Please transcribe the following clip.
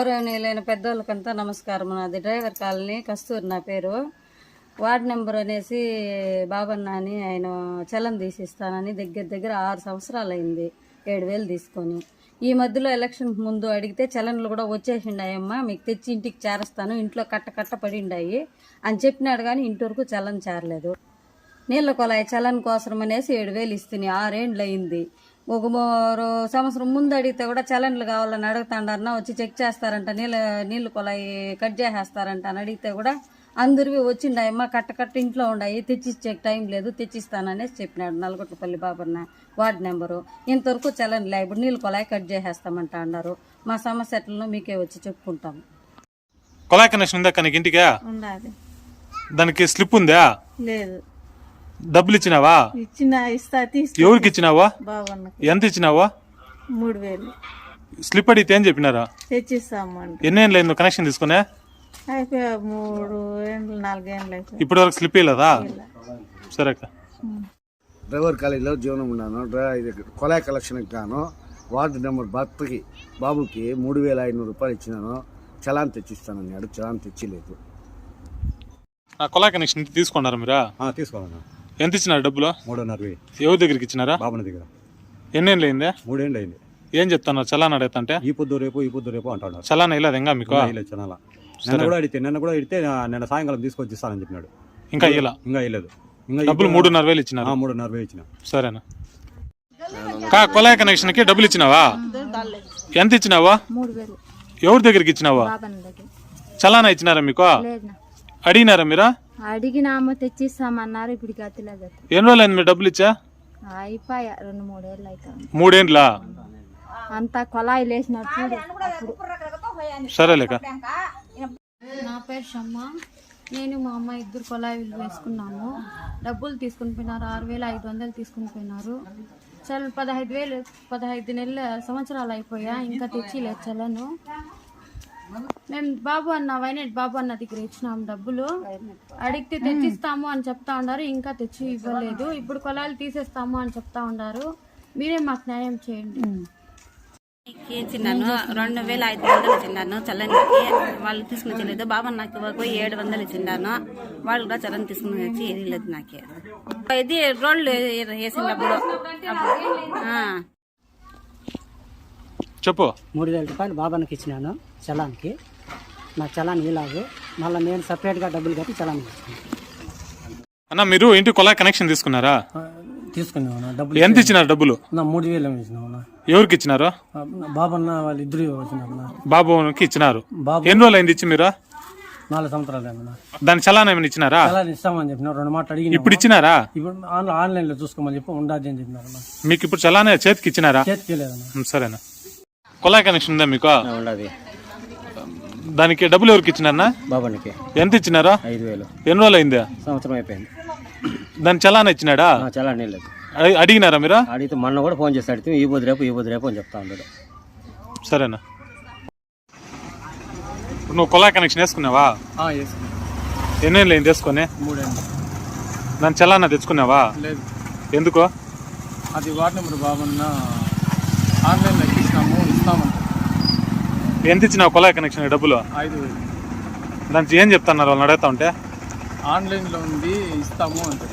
గౌరవనీయులైన పెద్దోళ్ళకంతా నమస్కారం. నాది డ్రైవర్ కాలనీ, కస్తూరి నా పేరు. వార్డు నెంబర్ అనేసి బాబన్న అని ఆయన చలం తీసిస్తానని దగ్గర 6 సంవత్సరాలు అయింది 7,000 తీసుకొని. ఈ మధ్యలో ఎలక్షన్ ముందు అడిగితే చలన్లు కూడా వచ్చేసిండాయమ్మా, మీకు తెచ్చి ఇంటికి చేరస్తాను, ఇంట్లో కట్ట పడిండాయి అని చెప్పినాడు. కానీ ఇంటి వరకు చలన్ చేరలేదు. నీళ్ళ కొలాయి చలన్ కోసం అనేసి 7,000 ఇస్తుంది. 6 ఏండ్లు అయింది. ఒక సంవత్సరం ముందు అడిగితే కూడా చలన్లు కావాలని అడుగుతాండారన్నా, వచ్చి చెక్ చేస్తారంట, నీళ్ళు కొలాయి కట్ చేసేస్తారంట అని అడిగితే కూడా అందరివి వచ్చిండాయమ్మా, కట్ట ఇంట్లో ఉండాయి, తెచ్చిచ్చే టైం లేదు, తెచ్చిస్తాననేసి చెప్పినాడు నల్గొట్టపల్లి బాబన్న వార్డు నెంబరు. ఇంతవరకు చలన్లే, ఇప్పుడు నీళ్ళు కొలాయి కట్ చేసేస్తామంట అన్నారు. మా సమస్య ఎట్లనో మీకే వచ్చి చెప్పుకుంటాము. కొలాయి కనెక్షన్ ఉందా కనుక ఇంటికా? ఉండాలి. దానికి స్లిప్ ఉందా? లేదు. డబ్బులు ఇచ్చినావా? ఎవరికి ఇచ్చినావా? ఎంత ఇచ్చినావా? 3,000. స్లిప్ అడిగితే ఏం చెప్పినారా? తెచ్చిస్తామంట. ఎన్ని ఏళ్ళు అయింది కనెక్షన్ తీసుకునే? 3 ఏండ్లు 4 ఏండ్లు. ఇప్పటి వరకు స్లిప్ ఇవ్వలేదా? సరే అక్క. డ్రైవర్ కాలేజీలో జీవనం ఉన్నాను. కొలాయి కలెక్షన్కి గాను వార్డు నెంబర్ భర్తకి బాబుకి 3,500 రూపాయలు ఇచ్చినాను. చలాన్ తెచ్చిస్తానన్నాడు, చలాన్ తెచ్చిలేదు. కొలాయి కనెక్షన్ తీసుకున్నారా మీరు? తీసుకోవాలన్నా. ఎంత ఇచ్చినారు డబ్బులు? 3,500. ఎవరి దగ్గరికి ఇచ్చినారా? బాబుని దగ్గర. ఎన్నేళ్ళు అయిందే? 3 ఏండ్లు అయింది. ఏం చెప్తున్నారు చలాన్ అడుగుతుంటే? ఈ పొద్దు రేపు అంటున్నారు. చలాన్ ఇవ్వలేదు ఇంకా మీకు? చలానా నిన్న కూడా అడిగితే నిన్న సాయంకాలం తీసుకొచ్చి ఇస్తానని చెప్పినాడు. ఇంకా ఇవ్వలేదు. డబ్బులు 3,500 ఇచ్చినారు. 3,500 ఇచ్చిన. సరేనా. కొలాయి కనెక్షన్ కి డబ్బులు ఇచ్చినావా? ఎంత ఇచ్చినావా? 3,000. ఎవరి దగ్గరికి ఇచ్చినావా? చలానా ఇచ్చినారా మీకు? అడిగినారా మీరు? అడిగినామో తెచ్చిస్తామన్నారు. ఇప్పుడు గతిలేదు. ఎన్ని రోజులు అయింది మీరు డబ్బులు ఇచ్చా? అయిపోయా 2-3 ఏళ్ళు అవుతాయి. 3 ఏండ్లా? అంతా కొలాయి లేచినట్టు. సరేలేక. నా పేరు షమ్మ. నేను మా అమ్మ ఇద్దరు కొలాయిలు వేసుకున్నాము. డబ్బులు తీసుకుని పోయినారు. 6,500 తీసుకుని పోయినారు. చల్ 15 నెలల సంవత్సరాలు అయిపోయా, ఇంకా తెచ్చిలేదు చలను. మేము వైనట్ బాబు అన్న దగ్గర ఇచ్చినాము డబ్బులు. అడిగితే తెచ్చిస్తాము అని చెప్తా ఉన్నారు, ఇంకా తెచ్చి ఇవ్వలేదు. ఇప్పుడు కొలాయిలు తీసేస్తాము అని చెప్తా ఉన్నారు. మీరే మాకు న్యాయం చేయండి. ఇచ్చినాను 2,500 ఇచ్చినాను చల్లనికి. వాళ్ళు తీసుకుని వచ్చలేదు. బాబన్నకి పోయి 700 ఇచ్చినాను. వాళ్ళు కూడా చల్లని తీసుకుని వచ్చి ఇవ్వలేదు నాకే. ఇది రోడ్లు వేసినప్పుడు చెప్పు. 3,000 రూపాయలు బాబానికి ఇచ్చినాను చలానికి. నాకు చలాన్ ఇలాగు, మళ్ళీ నేను సపరేట్గా డబ్బులు కట్టి చలాన్ తీసుకున్నాను. అన్న మీరు ఇంటి కొలాయి కనెక్షన్ తీసుకున్నారా? తీసుకున్నాను. డబ్బులు ఎంత ఇచ్చినారు డబ్బులు? 3,000 ఇచ్చినాను. ఎవరికి ఇచ్చినారు? బాబన్న వాళ్ళు ఇద్దరు వచ్చినారు. బాబుకి ఇచ్చినారు. ఎన్ని రోజులు అయింది ఇచ్చి మీరు? 4 సంవత్సరాలు అయింది. దాని చలాన్ ఏమైనా ఇచ్చినారా? చలాన్ ఇస్తామని చెప్పిన 2 మాటలు అడిగి. ఇప్పుడు ఇచ్చినారా? ఇప్పుడు ఆన్లైన్ లో చూసుకోమని చెప్పి ఉండదు అని చెప్పినారు. మీకు ఇప్పుడు చలానే చేతికి ఇచ్చినారా? చేతికి లేదన్న. సరేనా. కొలాయి కనెక్షన్ ఉందా మీకు? ఉండదు. దానికి డబ్బులు ఎవరికి ఇచ్చినారా? బాబానికి. ఎంత ఇచ్చినారా? 5,000. ఎన్ని రోజులు అయిందా? సంవత్సరం అయిపోయింది. దాని చలానా ఇచ్చినాడా? చలాన్ లేదు. అడిగినారా మీరు? అడిగితే మొన్న కూడా ఫోన్ చేసి అడిగితే ఈ పొద్దు రేపు అని చెప్తా ఉన్నాడు. సరేనా. నువ్వు కొలాయి కనెక్షన్ వేసుకున్నావా? ఎన్నేళ్ళు అయింది వేసుకొని? 3 ఏండ్లు. దాని చలానా తెచ్చుకున్నావా? లేదు. ఎందుకో? అది వార్డు నెంబర్ బాబన్న ఆన్లైన్లో ఇస్తామంట. ఎంత ఇచ్చినావు కొలాయి కనెక్షన్ డబ్బులు? 5,000. దానికి ఏం చెప్తున్నారు వాళ్ళని అడుగుతా ఉంటే? ఆన్లైన్లో ఉంది, ఇస్తాము అంటే.